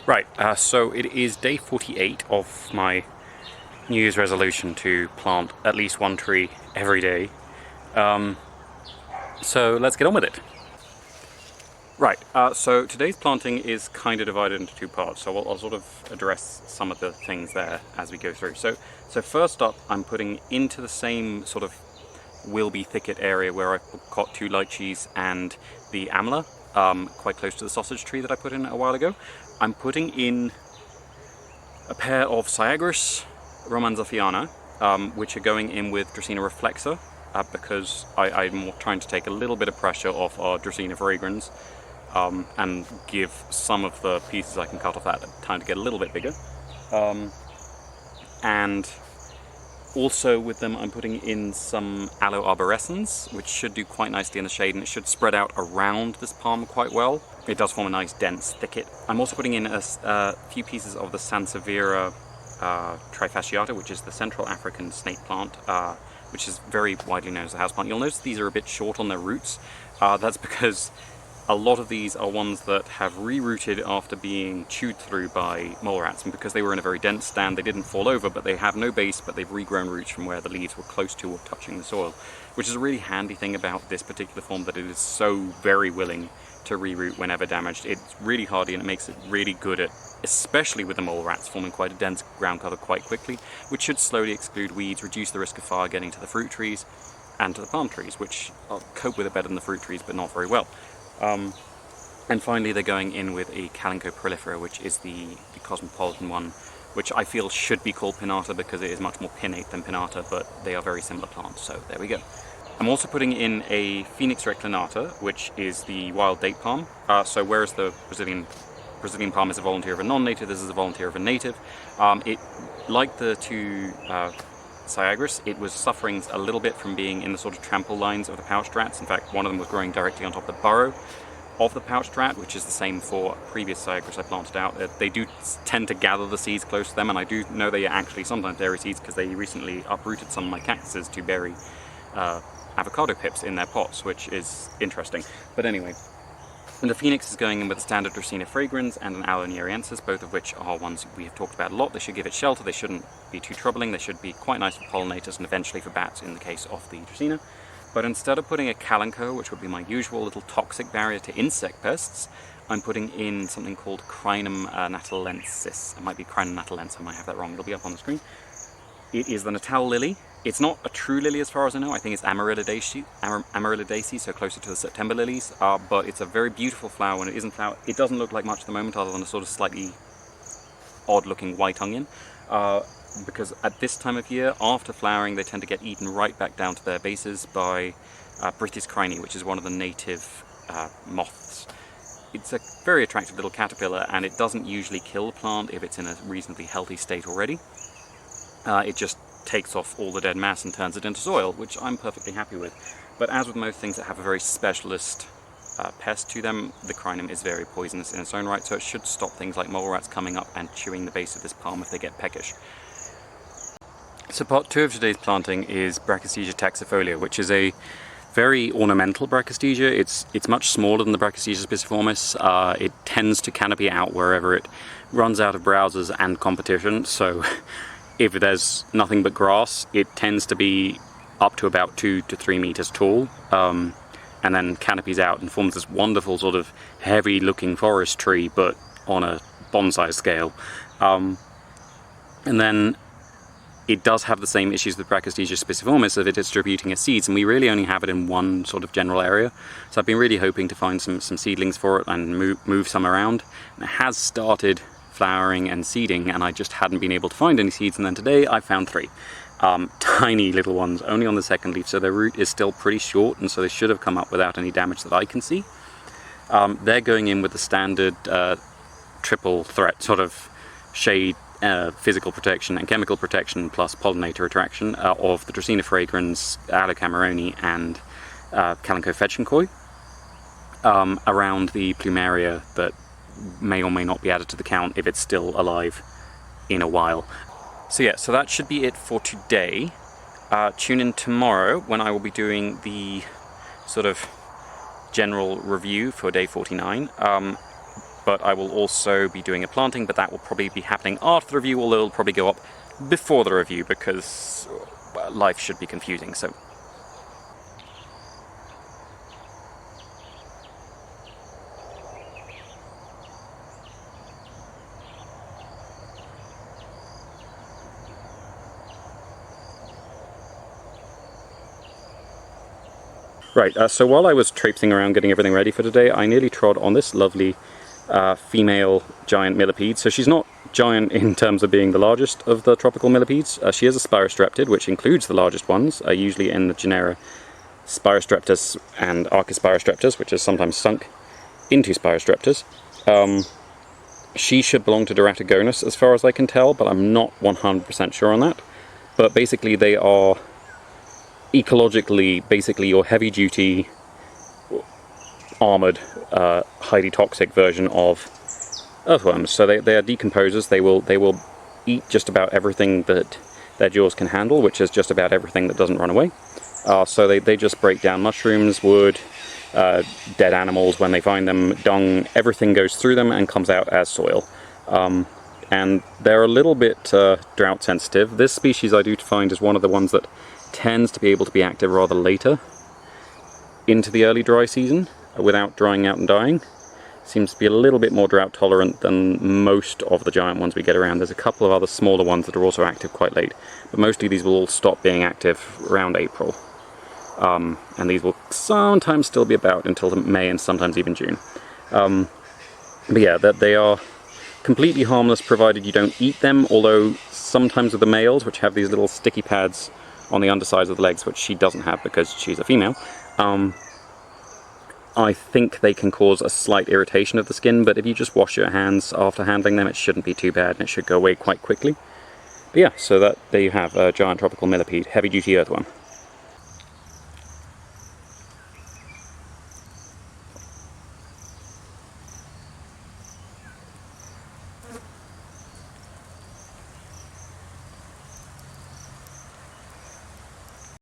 Right, so it is day 48 of my New Year's resolution to plant at least one tree every day. So let's get on with it. Right, so today's planting is kind of divided into two parts, so I'll sort of address some of the things there as we go through. So first up, I'm putting into the same sort of Wilby thicket area where I got two lychees and the amla, quite close to the sausage tree that I put in a while ago. I'm putting in a pair of Syagrus romanzoffiana, which are going in with Dracaena reflexa, because I'm trying to take a little bit of pressure off our Dracaena fragrans, and give some of the pieces I can cut off that time to get a little bit bigger. And also with them I'm putting in some Aloe arborescens, which should do quite nicely in the shade, and it should spread out around this palm quite well. It does form a nice dense thicket. I'm also putting in a few pieces of the Sansevieria trifasciata, which is the Central African snake plant, which is very widely known as a houseplant. You'll notice these are a bit short on their roots. That's because a lot of these are ones that have rerouted after being chewed through by mole rats, and because they were in a very dense stand they didn't fall over, but they have no base, but they've regrown roots from where the leaves were close to or touching the soil, which is a really handy thing about this particular form, that it is so very willing to reroot whenever damaged. It's really hardy and it makes it really good at, especially with the mole rats, forming quite a dense ground cover quite quickly, which should slowly exclude weeds, reduce the risk of fire getting to the fruit trees and to the palm trees, which cope with it better than the fruit trees, but not very well. And finally they're going in with a Calico prolifera, which is the cosmopolitan one, which I feel should be called pinnata because it is much more pinnate than pinnata, but they are very similar plants, so there we go. I'm also putting in a Phoenix reclinata, which is the wild date palm. So whereas the Brazilian palm is a volunteer of a non-native, this is a volunteer of a native. Like the two Syagrus, it was suffering a little bit from being in the sort of trample lines of the pouched rats. In fact, one of them was growing directly on top of the burrow of the pouched rat, which is the same for previous Syagrus I planted out. They do tend to gather the seeds close to them, and I do know they actually sometimes bury seeds because they recently uprooted some of my cactuses to bury avocado pips in their pots, which is interesting. But anyway, and the Phoenix is going in with a standard Dracaena fragrans and an Aloe nieriensis, both of which are ones we have talked about a lot. They should give it shelter, they shouldn't be too troubling, they should be quite nice for pollinators and eventually for bats in the case of the Dracaena. But instead of putting a Calico, which would be my usual little toxic barrier to insect pests, I'm putting in something called Crinum natalensis. It might be Crinum natalensis, I might have that wrong, it'll be up on the screen. It is the Natal lily. It's not a true lily as far as I know. I think it's Amaryllidaceae, so closer to the September lilies, but it's a very beautiful flower when it isn't flower. It doesn't look like much at the moment other than a sort of slightly odd looking white onion, because at this time of year, after flowering, they tend to get eaten right back down to their bases by Brachystegia, which is one of the native moths. It's a very attractive little caterpillar, and it doesn't usually kill the plant if it's in a reasonably healthy state already. It just takes off all the dead mass and turns it into soil, which I'm perfectly happy with. But as with most things that have a very specialist pest to them, the crinum is very poisonous in its own right, so it should stop things like mole rats coming up and chewing the base of this palm if they get peckish. So part 2 of today's planting is Brachystegia taxifolia, which is a very ornamental Brachystegia. It's much smaller than the Brachystegia spiciformis. It tends to canopy out wherever it runs out of browsers and competition, so if there's nothing but grass, it tends to be up to about 2 to 3 meters tall, and then canopies out and forms this wonderful sort of heavy looking forest tree, but on a bonsai scale. And then it does have the same issues with Brachystegia spiciformis of it distributing its seeds, and we really only have it in one sort of general area. So I've been really hoping to find some seedlings for it and move some around. And it has started flowering and seeding, and I just hadn't been able to find any seeds, and then today I found 3. Tiny little ones, only on the second leaf, so their root is still pretty short, and so they should have come up without any damage that I can see. They're going in with the standard triple threat sort of shade, physical protection and chemical protection plus pollinator attraction of the Dracaena fragrans, Aloe cameroni and Calico fetchinkoi, around the plumeria that may or may not be added to the count if it's still alive in a while. So yeah, so that should be it for today. Tune in tomorrow when I will be doing the sort of general review for day 49. but I will also be doing a planting, but that will probably be happening after the review, although it'll probably go up before the review because life should be confusing. So right, so while I was traipsing around getting everything ready for today, I nearly trod on this lovely female giant millipede. So she's not giant in terms of being the largest of the tropical millipedes. She is a Spirostreptid, which includes the largest ones, usually in the genera Spirostreptus and Archispirostreptus, which is sometimes sunk into Spirostreptus. She should belong to Deratagonus as far as I can tell, but I'm not 100% sure on that. But basically they are ecologically basically your heavy-duty, armoured, highly toxic version of earthworms. So they are decomposers. They will eat just about everything that their jaws can handle, which is just about everything that doesn't run away. So they just break down mushrooms, wood, dead animals when they find them, dung, everything goes through them and comes out as soil. And they're a little bit drought sensitive. This species I do find is one of the ones that tends to be able to be active rather later into the early dry season without drying out and dying. Seems to be a little bit more drought tolerant than most of the giant ones we get around. There's a couple of other smaller ones that are also active quite late, but mostly these will all stop being active around April. And these will sometimes still be about until May and sometimes even June. But yeah, they are completely harmless provided you don't eat them, although sometimes with the males, which have these little sticky pads on the undersides of the legs, which she doesn't have because she's a female, I think they can cause a slight irritation of the skin, but if you just wash your hands after handling them, it shouldn't be too bad and it should go away quite quickly. But yeah, so there you have a giant tropical millipede, heavy-duty earthworm.